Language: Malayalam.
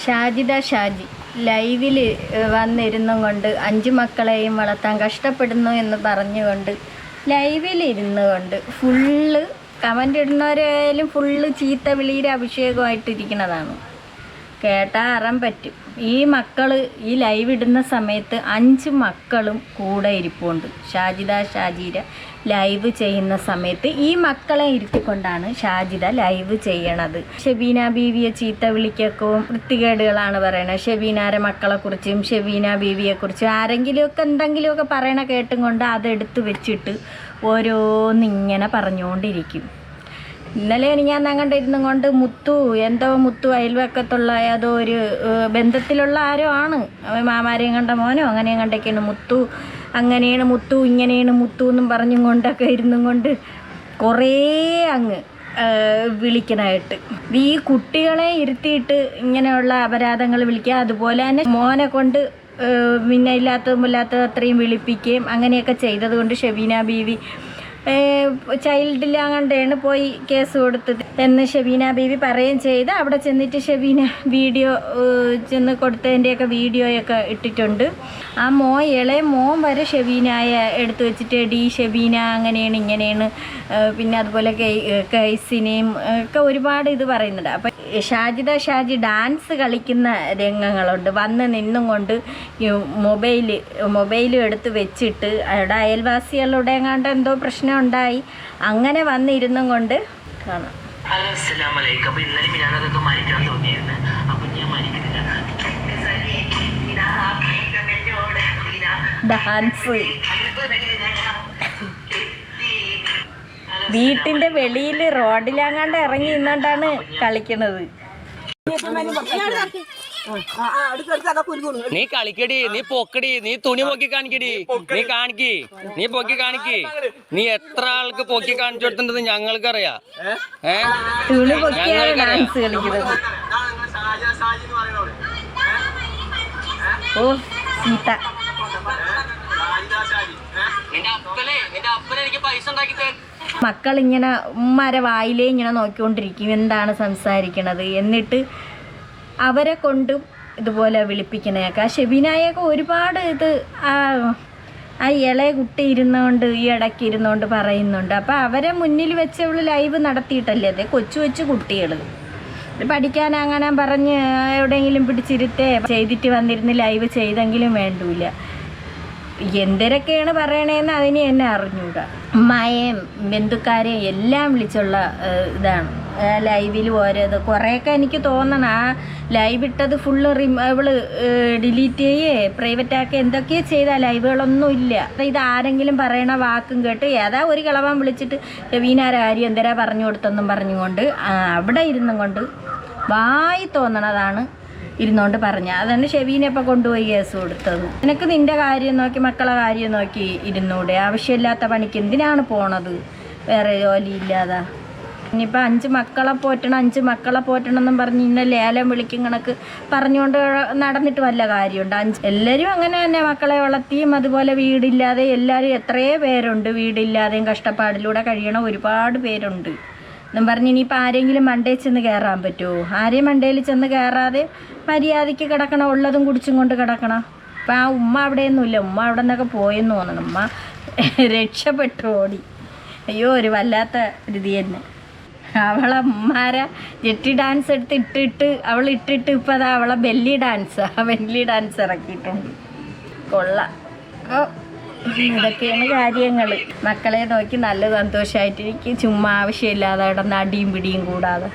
ഷാജിദ ഷാജി ലൈവിൽ വന്നിരുന്നും കൊണ്ട് 5 മക്കളെയും വളർത്താൻ കഷ്ടപ്പെടുന്നു എന്ന് പറഞ്ഞുകൊണ്ട് ലൈവിലിരുന്നു കൊണ്ട് ഫുള്ള് കമൻ്റ് ഇടുന്നവരായാലും ഫുള്ള് ചീത്ത വിളിയുടെ അഭിഷേകമായിട്ടിരിക്കുന്നതാണ്. കേട്ടാൽ അറാൻ പറ്റും. ഈ മക്കൾ ഈ ലൈവ് ഇടുന്ന സമയത്ത് 5 മക്കളും കൂടെ ഇരിപ്പുണ്ട്. ഷാജിദ ഷാജിര ലൈവ് ചെയ്യുന്ന സമയത്ത് ഈ മക്കളെ ഇരുത്തിക്കൊണ്ടാണ് ഷാജിദ ലൈവ് ചെയ്യണത്. ഷെബീന ബീവിയെ ചീത്ത വിളിക്കൊക്കെ വൃത്തികേടുകളാണ് പറയണത്. ഷെബീനാരെ മക്കളെക്കുറിച്ചും ഷെബീന ബീവിയെക്കുറിച്ചും ആരെങ്കിലുമൊക്കെ എന്തെങ്കിലുമൊക്കെ പറയണ കേട്ടും കൊണ്ട് അതെടുത്ത് വെച്ചിട്ട് ഓരോന്നിങ്ങനെ പറഞ്ഞുകൊണ്ടിരിക്കും. ഇന്നലെ ഞാൻ കണ്ടിരുന്നും കൊണ്ട് മുത്തു അയൽവക്കത്തുള്ള ഏതോ ഒരു ബന്ധത്തിലുള്ള ആരോ ആണ്, മാമാരെയും കണ്ട മോനോ അങ്ങനെയും കണ്ടൊക്കെയാണ്. മുത്തു അങ്ങനെയാണ്, മുത്തു ഇങ്ങനെയാണ്, മുത്തു എന്നും പറഞ്ഞും കൊണ്ടൊക്കെ ഇരുന്നും കൊണ്ട് കുറേ അങ്ങ് വിളിക്കണായിട്ട്. ഈ കുട്ടികളെ ഇരുത്തിയിട്ട് ഇങ്ങനെയുള്ള അപരാധങ്ങൾ വിളിക്കുക, അതുപോലെ തന്നെ മോനെ കൊണ്ട് പിന്നെ ഇല്ലാത്തതും അത്രയും വിളിപ്പിക്കുകയും അങ്ങനെയൊക്കെ ചെയ്തത് കൊണ്ട് ഷെബീന ബീവി ചൈൽഡിലാങ്ങണ്ടാണ് പോയി കേസ് കൊടുത്തത് എന്ന് ഷെബീന ബീവി പറയുകയും ചെയ്ത് അവിടെ ചെന്നിട്ട് ഷെബീന വീഡിയോ ചെന്ന് കൊടുത്തതിൻ്റെയൊക്കെ വീഡിയോയൊക്കെ ഇട്ടിട്ടുണ്ട്. ആ ഇളയ മോൻ വരെ ഷെബീനായ എടുത്തു വെച്ചിട്ട് ഡി ഷെബീന അങ്ങനെയാണ് ഇങ്ങനെയാണ്, പിന്നെ അതുപോലെ കൈസിനെയും ഒക്കെ ഒരുപാട് ഇത് പറയുന്നുണ്ട്. അപ്പം ഷാജിദ ഷാജി ഡാൻസ് കളിക്കുന്ന രംഗങ്ങളുണ്ട്. വന്ന് നിന്നും കൊണ്ട് മൊബൈലും എടുത്ത് വെച്ചിട്ട് അവിടെ അയൽവാസികളുടെ എങ്ങാണ്ട് എന്തോ പ്രശ്നം ഉണ്ടായി, അങ്ങനെ വന്നിരുന്നും കൊണ്ട് കാണാം. ഡാൻസ് വീട്ടിന്റെ വെളിയിൽ റോഡിലാങ്ങാണ്ട് ഇറങ്ങി നിന്നോണ്ടാണ് കളിക്കണത്. നീ കളിക്കടി, നീ പൊക്കടി, നീ തുണി പൊക്കി കാണിക്കടി, നീ പൊക്കി കാണിക്ക്. നീ എത്ര ആൾക്ക് പൊക്കി കാണിച്ചു കൊടുത്തിട്ട് ഞങ്ങൾക്കറിയാം. തുണി പൊക്കിയാണ് ഡാൻസ് കളിക്കുന്നത്. ഓ സീത മക്കളിങ്ങനെ ഉമ്മാരെ വായിലേ ഇങ്ങനെ നോക്കിക്കൊണ്ടിരിക്കും എന്താണ് സംസാരിക്കണത്. എന്നിട്ട് അവരെ കൊണ്ടും ഇതുപോലെ വിളിപ്പിക്കണേക്കെ. ഷെബീനായൊക്കെ ഒരുപാട് ഇത് ആ ഇളയ കുട്ടി ഇരുന്നുകൊണ്ട് ഈ ഇടയ്ക്ക് ഇരുന്നുകൊണ്ട് പറയുന്നുണ്ട്. അപ്പോൾ അവരെ മുന്നിൽ വെച്ച് അവൾ ലൈവ് നടത്തിയിട്ടല്ലേ, അതെ കൊച്ചു കുട്ടികൾ പഠിക്കാൻ അങ്ങനെ പറഞ്ഞ് എവിടെയെങ്കിലും പിടിച്ചിരുത്തേ ചെയ്തിട്ട് വന്നിരുന്ന് ലൈവ് ചെയ്തെങ്കിലും വേണ്ടൂല. എന്തൊക്കെയാണ് പറയണതെന്ന് അതിന് എന്നെ അറിഞ്ഞൂടാ. ഉമ്മായെയും ബന്ധുക്കാരെയും എല്ലാം വിളിച്ചുള്ള ഇതാണ് ലൈവിൽ ഓരോത്. കുറേയൊക്കെ എനിക്ക് തോന്നണം ആ ലൈവ് ഇട്ടത് ഫുള്ള് അവള് ഡിലീറ്റ് ചെയ്യേ പ്രൈവറ്റാക്കി എന്തൊക്കെയോ ചെയ്താൽ ലൈവുകളൊന്നും ഇല്ല. ഇത് ആരെങ്കിലും പറയണ വാക്കും കേട്ട് ഏതാ ഒരു കിളവൻ വിളിച്ചിട്ട് വീണാരെ കാര്യം എന്തരാ പറഞ്ഞു കൊടുത്തെന്നും പറഞ്ഞുകൊണ്ട് അവിടെ ഇരുന്നും കൊണ്ട് വായി തോന്നണതാണ് ഇരുന്നുകൊണ്ട് പറഞ്ഞ. അതാണ് ഷെബീനെ ഇപ്പം കൊണ്ടുപോയി കേസ് കൊടുത്തത്. നിനക്ക് നിൻ്റെ കാര്യം നോക്കി മക്കളെ കാര്യം നോക്കി ഇരുന്നൂടെ? ആവശ്യമില്ലാത്ത പണിക്ക് എന്തിനാണ് പോണത് വേറെ ജോലിയില്ലാതെ? ഇനിയിപ്പോൾ 5 മക്കളെ പോറ്റണം എന്നും പറഞ്ഞ് ഇന്ന ലേലം വിളിക്കും കണക്ക് പറഞ്ഞുകൊണ്ട് നടന്നിട്ട് വല്ല കാര്യമുണ്ട്? എല്ലാവരും അങ്ങനെ തന്നെ മക്കളെ വളർത്തിയും അതുപോലെ വീടില്ലാതെ എല്ലാവരും എത്രയോ പേരുണ്ട്. വീടില്ലാതെയും കഷ്ടപ്പാടിലൂടെ കഴിയണ ഒരുപാട് പേരുണ്ട് എന്നും പറഞ്ഞ് ഇനിയിപ്പോൾ ആരെങ്കിലും മണ്ടയിൽ ചെന്ന് കയറാൻ പറ്റുമോ? ആരെയും മണ്ടയിൽ ചെന്ന് കയറാതെ മര്യാദയ്ക്ക് കിടക്കണം, ഉള്ളതും കുടിച്ചും കൊണ്ട് കിടക്കണം. അപ്പം ആ ഉമ്മ അവിടെയൊന്നുമില്ല, ഉമ്മ അവിടെ നിന്നൊക്കെ പോയെന്ന് തോന്നണം. ഉമ്മ രക്ഷപ്പെട്ടു ഓടി. അയ്യോ ഒരു വല്ലാത്ത രീതി തന്നെ. അവളെ ഉമ്മാരെ ജെട്ടി ഡാൻസ് ഇട്ടിട്ട് ഇപ്പം അതാ അവളെ ബെല്ലി ഡാൻസ് ഇറക്കിയിട്ടുണ്ട്. കൊള്ളാം. ഇതൊക്കെയാണ് കാര്യങ്ങൾ. മക്കളെ നോക്കി നല്ല സന്തോഷമായിട്ടിരിക്കും, ചുമ്മാ ആവശ്യമില്ലാതെ അവിടെ അടിയും പിടിയും കൂടാതെ.